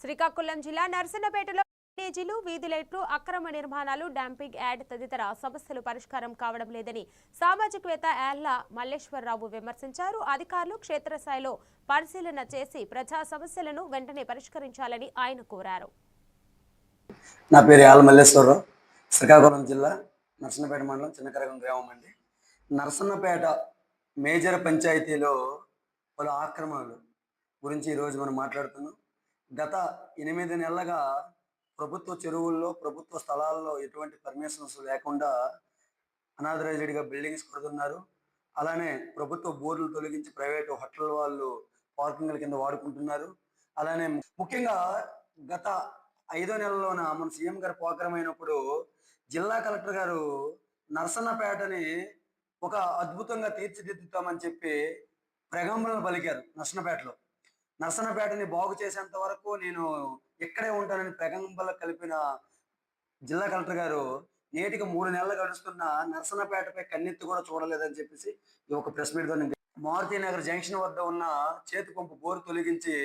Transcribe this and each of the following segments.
శ్రీకాకుళం జిల్లా నర్సన్నపేటలో డ్రైనేజీలు, వీధి లైట్లు, అక్రమ నిర్మాణాలు, డంపింగ్ యార్డ్ తదితర సమస్యలు పరిష్కారం కావడం లేదని సామాజికవేత్త యాళ్ల మల్లేశ్వరరావు విమర్శించారు. అధికారులు క్షేత్రస్థాయిలో పరిశీలన చేసి ప్రజా సమస్యలను వెంటనే పరిష్కరించాలని ఆయన కోరారు. నా పేరు యాళ్ల మల్లేశ్వరరావు, శ్రీకాకుళం జిల్లా నర్సన్నపేట మండలం చిన్నకరగం గ్రామం అండి. నర్సన్నపేట మేజర్ పంచాయతీలో పలు ఆక్రమణలు గురించి ఈరోజు మనం మాట్లాడుతున్నాం. గత 8 నెలలుగా ప్రభుత్వ చెరువుల్లో, ప్రభుత్వ స్థలాల్లో ఎటువంటి పర్మిషన్స్ లేకుండా అనాథరైజ్డ్గా బిల్డింగ్స్ కడుతున్నారు. అలానే ప్రభుత్వ బోర్లు తొలగించి ప్రైవేటు హోటల్ వాళ్ళు పార్కింగ్ల కింద వాడుకుంటున్నారు. అలానే ముఖ్యంగా గత 5 నెలల్లోన మన సీఎం గారు పోకరమైనప్పుడు జిల్లా కలెక్టర్ గారు నర్సన్నపేటని ఒక అద్భుతంగా తీర్చిదిద్దుతామని చెప్పి ప్రగంబలను పలికారు. నర్సన్నపేటని బాగు చేసేంత వరకు నేను ఇక్కడే ఉంటానని ప్రగంబలు కలిపిన జిల్లా కలెక్టర్ గారు నేటికి 3 నెలలు గడుస్తున్న నర్సన్నపేటపై కన్నెత్తి కూడా చూడలేదని చెప్పేసి ఈ ఒక ప్రెస్ మీట్ ద్వారా మారుతీనగర్ జంక్షన్ వద్ద ఉన్న చేతి పంపు బోరు తొలగించి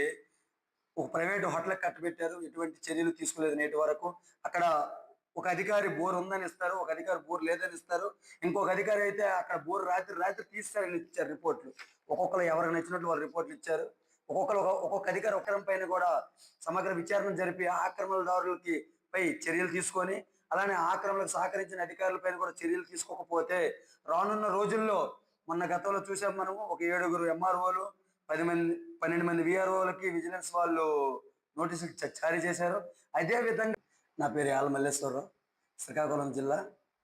ఒక ప్రైవేటు హోటల్కి కట్టబెట్టారు. ఎటువంటి చర్యలు తీసుకోలేదు నేటి వరకు. అక్కడ ఒక అధికారి బోర్ ఉందని ఇస్తారు, ఒక అధికారి బోర్ లేదని ఇస్తారు, ఇంకొక అధికారి అయితే అక్కడ బోర్ రాత్రి తీస్తారని ఇచ్చారు రిపోర్ట్లు. ఒక్కొక్కరు ఎవరికి నచ్చినట్లు వాళ్ళు రిపోర్ట్లు ఇచ్చారు. ఒక్కొక్క అధికారి ఒక్కరం పైన కూడా సమగ్ర విచారణ జరిపి ఆక్రమణదారులకి పై చర్యలు తీసుకొని, అలానే ఆక్రమణకు సహకరించిన అధికారుల పైన కూడా చర్యలు తీసుకోకపోతే రానున్న రోజుల్లో మొన్న గతంలో చూసాం మనము, ఒక 7 ఎంఆర్ఓలు, 12 మంది విఆర్ఓలకి విజిలెన్స్ వాళ్ళు నోటీసులు జారీ చేశారు. అదే విధంగా నా పేరు యాళ్ల మల్లేశ్వరరావు, శ్రీకాకుళం జిల్లా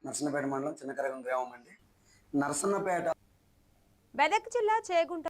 నర్సన్నపేట మండలం చిన్నకరగం గ్రామం అండి. నర్సన్నపేట మెదక్ జిల్లా చేగుంట